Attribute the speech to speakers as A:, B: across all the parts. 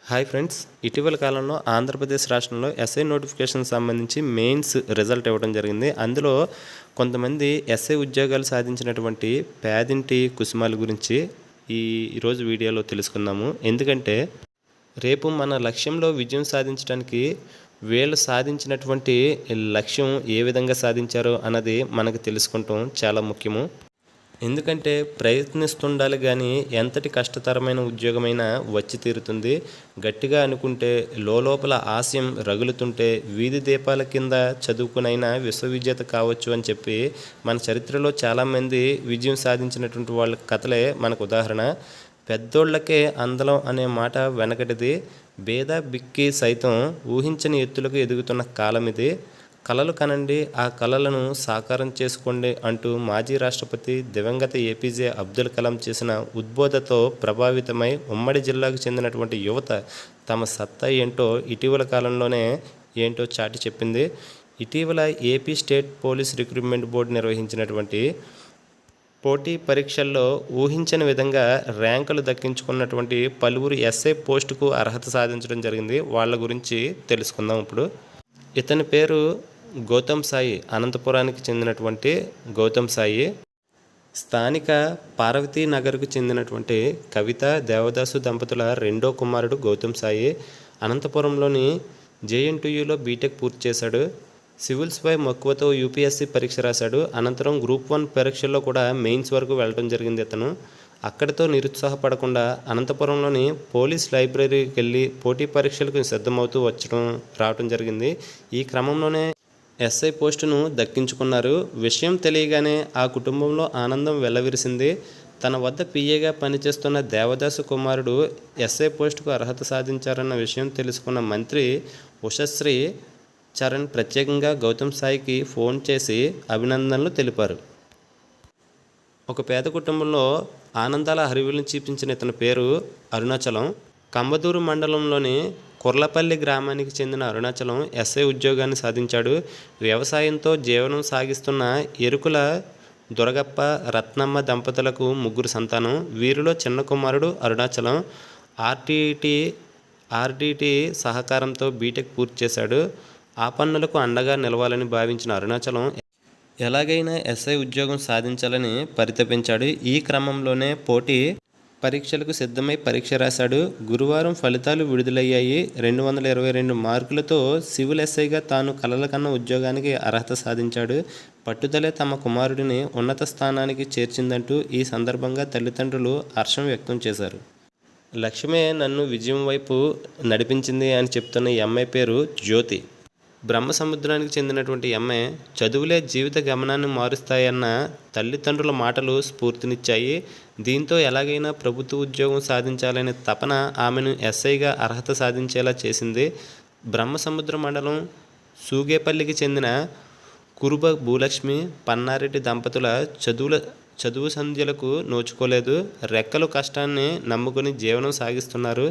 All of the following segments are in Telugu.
A: హాయ్ ఫ్రెండ్స్, ఇటీవల కాలంలో ఆంధ్రప్రదేశ్ రాష్ట్రంలో ఎస్ఐ నోటిఫికేషన్ సంబంధించి మెయిన్స్ రిజల్ట్ ఇవ్వడం జరిగింది. అందులో కొంతమంది ఎస్ఐ ఉద్యోగాలు సాధించినటువంటి పేదింటి కుసుమాల గురించి ఈరోజు వీడియోలో తెలుసుకుందాము. ఎందుకంటే రేపు మన లక్ష్యంలో విజయం సాధించడానికి వీళ్ళు సాధించినటువంటి లక్ష్యం ఏ విధంగా సాధించారో అన్నది మనకు తెలుసుకుంటాం చాలా ముఖ్యము. ఎందుకంటే ప్రయత్నిస్తుండాలి కానీ ఎంతటి కష్టతరమైన ఉద్యోగమైనా వచ్చి తీరుతుంది. గట్టిగా అనుకుంటే లోపల ఆశయం రగులుతుంటే వీధి దీపాల కింద చదువుకునైనా విశ్వవిజేత కావచ్చు అని చెప్పి మన చరిత్రలో చాలామంది విజయం సాధించినటువంటి వాళ్ళ కథలే మనకు ఉదాహరణ. పెద్దోళ్లకే అందలం అనే మాట వెనకటిది. భేద బిక్కి సైతం ఊహించని ఎత్తులకు ఎదుగుతున్న కాలం ఇది. కలలు కనండి, ఆ కలలను సాకారం చేసుకోండి అంటూ మాజీ రాష్ట్రపతి దివంగత ఏపీజే అబ్దుల్ కలాం చేసిన ఉద్బోధతో ప్రభావితమై ఉమ్మడి జిల్లాకు చెందినటువంటి యువత తమ సత్తా ఏంటో ఇటీవల కాలంలోనే చాటి చెప్పింది. ఇటీవల AP state police recruitment board నిర్వహించినటువంటి పోటీ పరీక్షల్లో ఊహించని విధంగా ర్యాంకులు దక్కించుకున్నటువంటి పలువురు ఎస్ఐ పోస్టుకు అర్హత సాధించడం జరిగింది. వాళ్ళ గురించి తెలుసుకుందాం ఇప్పుడు. ఇతని పేరు గౌతమ్ సాయి. అనంతపురానికి చెందినటువంటి గౌతమ్ సాయి స్థానిక పార్వతీ నగర్కు చెందినటువంటి కవిత దేవదాసు దంపతుల రెండో కుమారుడు గౌతమ్ సాయి. అనంతపురంలోని జేఎన్టీయూలో బీటెక్ పూర్తి చేశాడు. సివిల్స్పై మక్కువతో యూపీఎస్సీ పరీక్ష రాశాడు. అనంతరం గ్రూప్ 1 పరీక్షల్లో కూడా మెయిన్స్ వరకు వెళ్ళడం జరిగింది. ఇతను అక్కడితో నిరుత్సాహపడకుండా అనంతపురంలోని పోలీస్ లైబ్రరీకి వెళ్ళి పోటీ పరీక్షలకు సిద్ధమవుతూ రావడం జరిగింది. ఈ క్రమంలోనే ఎస్ఐ పోస్టును దక్కించుకున్నారు. విషయం తెలియగానే ఆ కుటుంబంలో ఆనందం వెల్లవిరిసింది. తన వద్ద పిఏగా పనిచేస్తున్న దేవదాసు కుమారుడు ఎస్ఐ పోస్టుకు అర్హత సాధించారన్న విషయం తెలుసుకున్న మంత్రి ఉషశ్రీ చరణ్ ప్రత్యేకంగా గౌతమ్ సాయికి ఫోన్ చేసి అభినందనలు తెలిపారు. ఒక పేద కుటుంబంలో ఆనందాల హరివిల్ని చూపించిన ఇతని పేరు అరుణాచలం. కంబదూరు మండలంలోని కుర్లపల్లి గ్రామానికి చెందిన అరుణాచలం ఎస్ఐ ఉద్యోగాన్ని సాధించాడు. వ్యవసాయంతో జీవనం సాగిస్తున్న ఎరుకుల దొరగప్ప రత్నమ్మ దంపతులకు 3 సంతానం. వీరిలో చిన్న కుమారుడు అరుణాచలం ఆర్డీటీ సహకారంతో బీటెక్ పూర్తి చేశాడు. ఆ పన్నులకు అండగా నిలవాలని భావించిన అరుణాచలం ఎలాగైనా ఎస్ఐ ఉద్యోగం సాధించాలని పరితపించాడు. ఈ క్రమంలోనే పోటీ పరీక్షలకు సిద్ధమై పరీక్ష రాశాడు. గురువారం ఫలితాలు విడుదలయ్యాయి. 222 మార్కులతో సివిల్ ఎస్ఐగా తాను కలల కన్న ఉద్యోగానికి అర్హత సాధించాడు. పట్టుదలే తమ కుమారుడిని ఉన్నత స్థానానికి చేర్చిందంటూ ఈ సందర్భంగా తల్లిదండ్రులు హర్షం వ్యక్తం చేశారు. లక్ష్యమే నన్ను విజయం వైపు నడిపించింది అని చెప్తున్న ఈ అమ్మాయి పేరు జ్యోతి. బ్రహ్మసముద్రానికి చెందినటువంటి అమ్మాయి చదువులే జీవిత గమనాన్ని మారుస్తాయన్న తల్లిదండ్రుల మాటలు స్ఫూర్తినిచ్చాయి. దీంతో ఎలాగైనా ప్రభుత్వ ఉద్యోగం సాధించాలనే తపన ఆమెను ఎస్ఐగా అర్హత సాధించేలా చేసింది. బ్రహ్మసముద్ర మండలం సూగేపల్లికి చెందిన కురుబ భూలక్ష్మి పన్నారెడ్డి దంపతుల చదువు సంధ్యలకు నోచుకోలేదు. రెక్కలు కష్టాన్ని నమ్ముకుని జీవనం సాగిస్తున్నారు.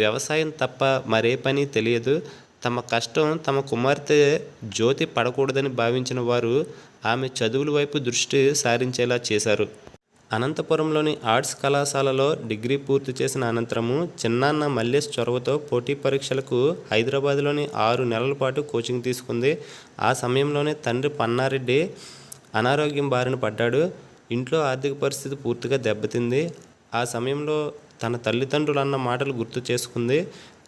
A: వ్యవసాయం తప్ప మరే పని తెలియదు. తమ కష్టం తమ కుమార్తె జ్యోతి పడకూడదని భావించిన వారు ఆమె చదువుల వైపు దృష్టి సారించేలా చేశారు. అనంతపురంలోని ఆర్ట్స్ కళాశాలలో డిగ్రీ పూర్తి చేసిన అనంతరము చిన్నాన్న మల్లేష్ చొరవతో పోటీ పరీక్షలకు హైదరాబాద్లోని 6 నెలల పాటు కోచింగ్ తీసుకుంది. ఆ సమయంలోనే తండ్రి పన్నారెడ్డి అనారోగ్యం బారిన పడ్డాడు. ఇంట్లో ఆర్థిక పరిస్థితి పూర్తిగా దెబ్బతింది. ఆ సమయంలో తన తల్లిదండ్రులు అన్న మాటలు గుర్తు చేసుకుంది.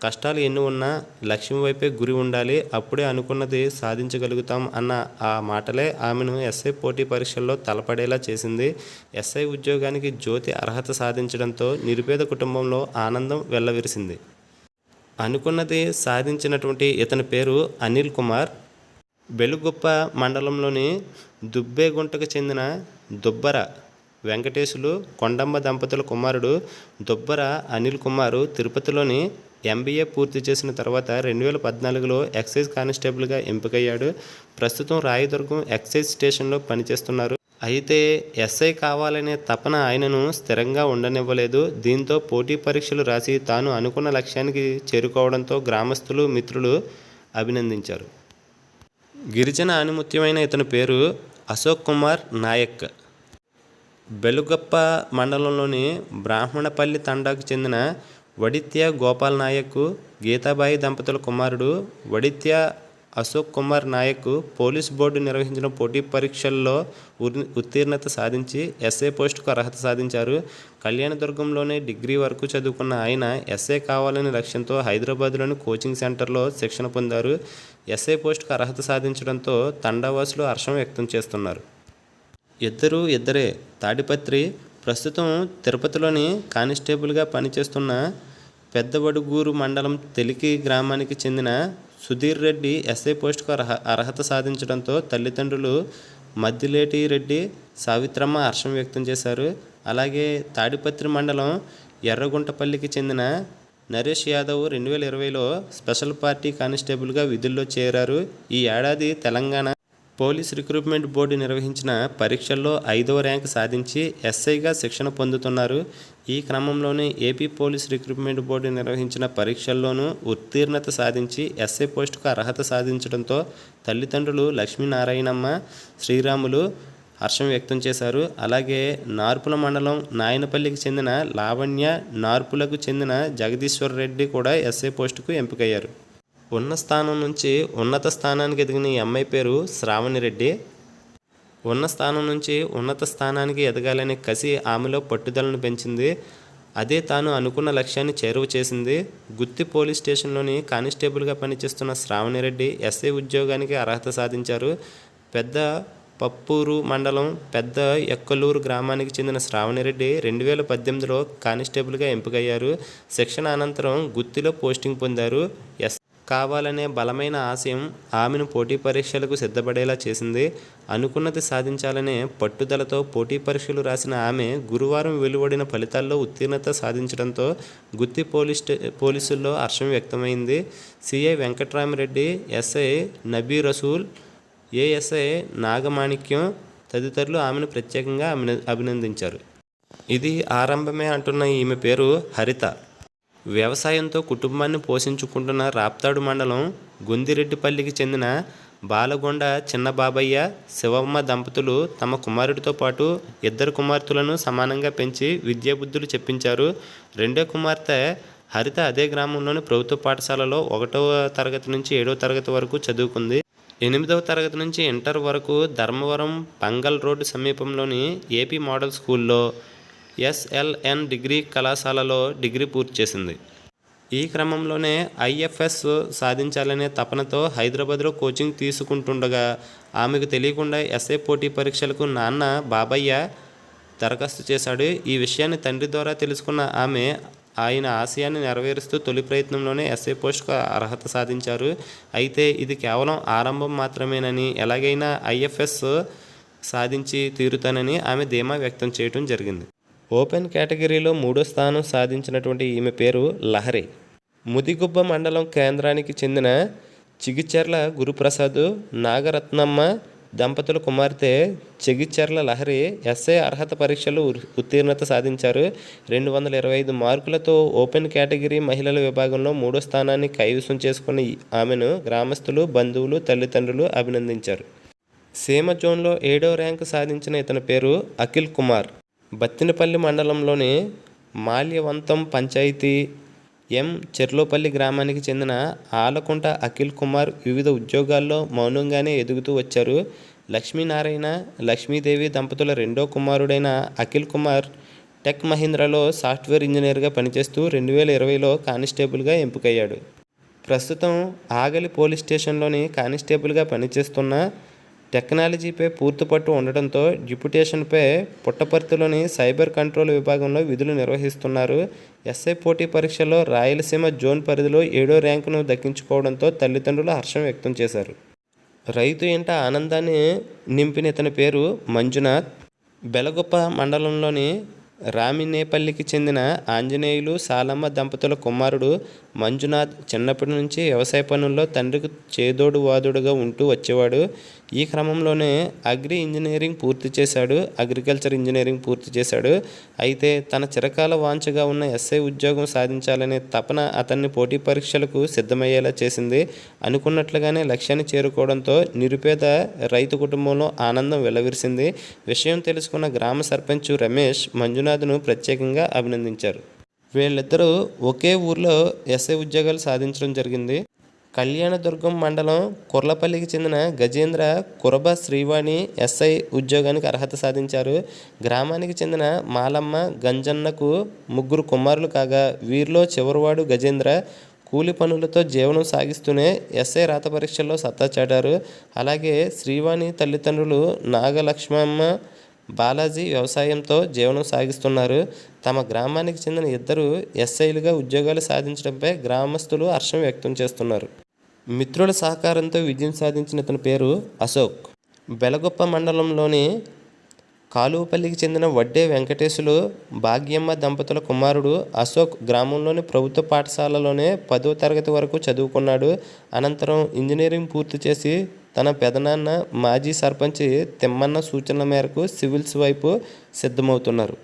A: కష్టాలు ఎన్ని ఉన్నా లక్ష్యం వైపే గురి ఉండాలి, అప్పుడే అనుకున్నది సాధించగలుగుతాం అన్న ఆ మాటలే ఆమెను ఎస్ఐ పోటీ పరీక్షల్లో తలపడేలా చేసింది. ఎస్ఐ ఉద్యోగానికి జ్యోతి అర్హత సాధించడంతో నిరుపేద కుటుంబంలో ఆనందం వెల్లవిరిసింది. అనుకున్నది సాధించినటువంటి ఇతని పేరు అనిల్ కుమార్. బెలుగుప్ప మండలంలోని దుబ్బేగుంటకు చెందిన దుబ్బర వెంకటేశులు కొండమ్మ దంపతుల కుమారుడు దుబ్బర అనిల్ కుమారు తిరుపతిలోని ఎంబీఏ పూర్తి చేసిన తర్వాత 2014లో ఎక్సైజ్ కానిస్టేబుల్గా ఎంపికయ్యాడు. ప్రస్తుతం రాయదుర్గం ఎక్సైజ్ స్టేషన్లో పనిచేస్తున్నారు. అయితే ఎస్ఐ కావాలనే తపన ఆయనను స్థిరంగా ఉండనివ్వలేదు. దీంతో పోటీ పరీక్షలు రాసి తాను అనుకున్న లక్ష్యానికి చేరుకోవడంతో గ్రామస్తులు మిత్రులు అభినందించారు. గిరిజన ఆణిముత్యమైన ఇతని పేరు అశోక్ కుమార్ నాయక్. బెలుగప్ప మండలంలోని బ్రాహ్మణపల్లి తండాకు చెందిన వడిత్య గోపాల్ నాయక్, గీతాబాయి దంపతుల కుమారుడు వడిత్య అశోక్ కుమార్ నాయక్ పోలీస్ బోర్డు నిర్వహించిన పోటీ పరీక్షల్లో ఉత్తీర్ణత సాధించి ఎస్ఐ పోస్టుకు అర్హత సాధించారు. కళ్యాణదుర్గంలోనే డిగ్రీ వరకు చదువుకున్న ఆయన ఎస్ఐ కావాలనే లక్ష్యంతో హైదరాబాద్లోని కోచింగ్ సెంటర్లో శిక్షణ పొందారు. ఎస్ఐ పోస్టుకు అర్హత సాధించడంతో తండావాసులు హర్షం వ్యక్తం చేస్తున్నారు. ఇద్దరే తాడిపత్రి ప్రస్తుతం తిరుపతిలోని కానిస్టేబుల్గా పనిచేస్తున్న పెద్దవడుగూరు మండలం తెలికి గ్రామానికి చెందిన సుధీర్ రెడ్డి ఎస్ఐ పోస్టుకు అర్హత సాధించడంతో తల్లిదండ్రులు మద్దిలేటి రెడ్డి, సావిత్రమ్మ హర్షం వ్యక్తం చేశారు. అలాగే తాడిపత్రి మండలం ఎర్రగుంటపల్లికి చెందిన నరేష్ యాదవ్ 2020లో స్పెషల్ పార్టీ కానిస్టేబుల్గా విధుల్లో చేరారు. ఈ ఏడాది తెలంగాణ పోలీస్ రిక్రూట్మెంట్ బోర్డు నిర్వహించిన పరీక్షల్లో 5వ ర్యాంకు సాధించి ఎస్ఐగా శిక్షణ పొందుతున్నారు. ఈ క్రమంలోనే ఏపీ పోలీస్ రిక్రూట్మెంట్ బోర్డు నిర్వహించిన పరీక్షల్లోనూ ఉత్తీర్ణత సాధించి ఎస్ఐ పోస్టుకు అర్హత సాధించడంతో తల్లిదండ్రులు లక్ష్మీనారాయణమ్మ, శ్రీరాములు హర్షం వ్యక్తం చేశారు. అలాగే నార్పుల మండలం నాయనపల్లికి చెందిన లావణ్య, నార్పులకు చెందిన జగదీశ్వర్ రెడ్డి కూడా ఎస్ఐ పోస్టుకు ఎంపికయ్యారు. ఉన్న స్థానం నుంచి ఉన్నత స్థానానికి ఎదిగిన ఈ అమ్మాయి పేరు శ్రావణిరెడ్డి. ఉన్న స్థానం నుంచి ఉన్నత స్థానానికి ఎదగాలనే కసి ఆమెలో పట్టుదలను పెంచింది. అదే తాను అనుకున్న లక్ష్యాన్ని చేరువ చేసింది. గుత్తి పోలీస్ స్టేషన్లోని కానిస్టేబుల్గా పనిచేస్తున్న శ్రావణిరెడ్డి ఎస్ఐ ఉద్యోగానికి అర్హత సాధించారు. పెద్ద పప్పూరు మండలం పెద్ద ఎక్కలూరు గ్రామానికి చెందిన శ్రావణిరెడ్డి 2018లో కానిస్టేబుల్గా ఎంపికయ్యారు. శిక్షణ అనంతరం గుత్తిలో పోస్టింగ్ పొందారు. కావాలనే బలమైన ఆశయం ఆమెను పోటీ పరీక్షలకు సిద్ధపడేలా చేసింది. అనుకున్నది సాధించాలనే పట్టుదలతో పోటీ పరీక్షలు రాసిన ఆమె గురువారం వెలువడిన ఫలితాల్లో ఉత్తీర్ణత సాధించడంతో గుత్తి పోలీసుల్లో హర్షం వ్యక్తమైంది. CI Venkatramireddy, SI Nabi Rasool, ASI Nagamanikyam తదితరులు ఆమెను ప్రత్యేకంగా అభినందించారు. ఇది ఆరంభమే అంటున్న ఈమె పేరు హరిత. వ్యవసాయంతో కుటుంబాన్ని పోషించుకుంటున్న రాప్తాడు మండలం గొందిరెడ్డిపల్లికి చెందిన బాలగొండ చిన్నబాబయ్య, శివమ్మ దంపతులు తమ కుమారుడితో పాటు 2 కుమార్తెలను సమానంగా పెంచి విద్యాబుద్ధులు చెప్పించారు. రెండో కుమార్తె హరిత అదే గ్రామంలోని ప్రభుత్వ పాఠశాలలో 1వ తరగతి నుంచి 7వ తరగతి వరకు చదువుకుంది. 8వ తరగతి నుంచి ఇంటర్ వరకు ధర్మవరం పంగల్ రోడ్డు సమీపంలోని ఏపీ మోడల్ స్కూల్లో ఎస్ఎల్ఎన్ డిగ్రీ కళాశాలలో డిగ్రీ పూర్తి చేసింది. ఈ క్రమంలోనే ఐఎఫ్ఎస్ సాధించాలనే తపనతో హైదరాబాద్లో కోచింగ్ తీసుకుంటుండగా ఆమెకు తెలియకుండా ఎస్ఐ పోటీ పరీక్షలకు నాన్న బాబయ్య దరఖాస్తు చేశాడు. ఈ విషయాన్ని తండ్రి ద్వారా తెలుసుకున్న ఆమె ఆయన ఆశయాన్ని నెరవేరుస్తూ తొలి ప్రయత్నంలోనే ఎస్ఐ పోస్టుకు అర్హత సాధించారు. అయితే ఇది కేవలం ఆరంభం మాత్రమేనని, ఎలాగైనా ఐఎఫ్ఎస్ సాధించి తీరుతానని ఆమె ధీమా వ్యక్తం చేయడం జరిగింది. ఓపెన్ కేటగిరీలో 3వ స్థానం సాధించినటువంటి ఈమె పేరు లహరి. ముదిగుబ్బ మండలం కేంద్రానికి చెందిన చిగిచెర్ల గురుప్రసాద్, నాగరత్నమ్మ దంపతుల కుమార్తె చిగిచెర్ల లహరి ఎస్ఐ అర్హత పరీక్షలు ఉత్తీర్ణత సాధించారు. 225 మార్కులతో ఓపెన్ కేటగిరీ మహిళల విభాగంలో 3వ స్థానాన్ని కైవసం చేసుకున్న ఆమెను గ్రామస్తులు, బంధువులు, తల్లిదండ్రులు అభినందించారు. సీమ జోన్లో 7వ ర్యాంకు సాధించిన ఇతని పేరు అఖిల్ కుమార్. బత్తినపల్లి మండలంలోని మాల్యవంతం పంచాయతీ చెర్లోపల్లి గ్రామానికి చెందిన ఆలకుంట అఖిల్ కుమార్ వివిధ ఉద్యోగాల్లో మౌనంగానే ఎదుగుతూ వచ్చారు. లక్ష్మీనారాయణ, లక్ష్మీదేవి దంపతుల రెండో కుమారుడైన అఖిల్ కుమార్ టెక్ మహీంద్రాలో సాఫ్ట్వేర్ ఇంజనీర్గా పనిచేస్తూ 2020లో కానిస్టేబుల్గా ఎంపికయ్యాడు. ప్రస్తుతం ఆగలి పోలీస్ స్టేషన్లోని కానిస్టేబుల్గా పనిచేస్తున్న టెక్నాలజీపై పూర్తి పట్టు ఉండటంతో డిప్యూటేషన్పై పుట్టపర్తిలోని సైబర్ కంట్రోల్ విభాగంలో విధులు నిర్వహిస్తున్నారు. ఎస్ఐ పోటీ పరీక్షలో రాయలసీమ జోన్ పరిధిలో 7వ ర్యాంకును దక్కించుకోవడంతో తల్లిదండ్రులు హర్షం వ్యక్తం చేశారు. రైతు ఇంట ఆనందాన్ని నింపిన ఇతని పేరు మంజునాథ్. బెలగొప్ప మండలంలోని రామినేపల్లికి చెందిన ఆంజనేయులు, సాలమ్మ దంపతుల కుమారుడు మంజునాథ్ చిన్నప్పటి నుంచి వ్యవసాయ పనుల్లో తండ్రికి చేదోడు వాదుడుగా ఉంటూ వచ్చేవాడు. ఈ క్రమంలోనే అగ్రికల్చర్ ఇంజనీరింగ్ పూర్తి చేశాడు. అయితే తన చిరకాల వాంఛగా ఉన్న ఎస్ఐ ఉద్యోగం సాధించాలనే తపన అతన్ని పోటీ పరీక్షలకు సిద్ధమయ్యేలా చేసింది. అనుకున్నట్లుగానే లక్ష్యాన్ని చేరుకోవడంతో నిరుపేద రైతు కుటుంబంలో ఆనందం వెల్లవిరిసింది. విషయం తెలుసుకున్న గ్రామ సర్పంచ్ రమేష్ మంజునాథ్ను ప్రత్యేకంగా అభినందించారు. వీళ్ళిద్దరూ ఒకే ఊర్లో ఎస్ఐ ఉద్యోగాలు సాధించడం జరిగింది. కళ్యాణదుర్గం మండలం కుర్లపల్లికి చెందిన గజేంద్ర కురబ శ్రీవాణి ఎస్ఐ ఉద్యోగానికి అర్హత సాధించారు. గ్రామానికి చెందిన మాలమ్మ గంజన్నకు 3 కుమారులు కాగా వీరిలో చివరివాడు గజేంద్ర కూలి పనులతో జీవనం సాగిస్తూనే ఎస్ఐ రాత పరీక్షల్లో సత్తా చాటారు. అలాగే శ్రీవాణి తల్లిదండ్రులు నాగలక్ష్మమ్మ బాలాజీ వ్యవసాయంతో జీవనం సాగిస్తున్నారు. తమ గ్రామానికి చెందిన ఇద్దరు ఎస్ఐలుగా ఉద్యోగాలు సాధించడంపై గ్రామస్తులు హర్షం వ్యక్తం చేస్తున్నారు. మిత్రుల సహకారంతో విజయం సాధించిన ఇతని పేరు అశోక్. బెలగొప్ప మండలంలోని కాలువపల్లికి చెందిన వడ్డే వెంకటేశులు భాగ్యమ్మ దంపతుల కుమారుడు అశోక్ గ్రామంలోని ప్రభుత్వ పాఠశాలలోనే 10వ తరగతి వరకు చదువుకున్నాడు. అనంతరం ఇంజనీరింగ్ పూర్తి చేసి తన పెదనాన్న మాజీ సర్పంచ్ తిమ్మన్న సూచనల మేరకు సివిల్స్ వైపు సిద్ధమవుతున్నారు.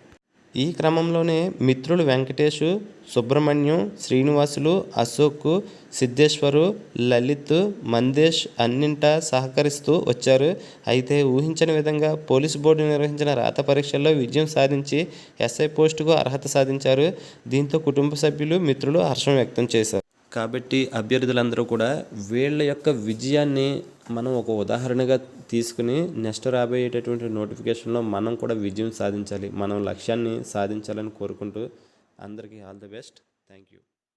A: ఈ క్రమంలోనే మిత్రులు వెంకటేష్, సుబ్రహ్మణ్యం, శ్రీనివాసులు, అశోక్, సిద్ధేశ్వరు, లలిత్, మందేష్ అన్నింటా సహకరిస్తూ వచ్చారు. అయితే ఊహించని విధంగా పోలీసు బోర్డు నిర్వహించిన రాత పరీక్షల్లో విజయం సాధించి ఎస్ఐ పోస్టుకు అర్హత సాధించారు. దీంతో కుటుంబ సభ్యులు, మిత్రులు హర్షం వ్యక్తం చేశారు. కాబట్టి అభ్యర్థులందరూ కూడా వీళ్ళ యొక్క విజయాన్ని మనం ఒక ఉదాహరణగా తీసుకుని నెక్స్ట్ రాబోయేటటువంటి నోటిఫికేషన్లో మనం కూడా విజయం సాధించాలి. మనం లక్ష్యాన్ని సాధించాలని కోరుకుంటూ అందరికీ all the best. Thank you.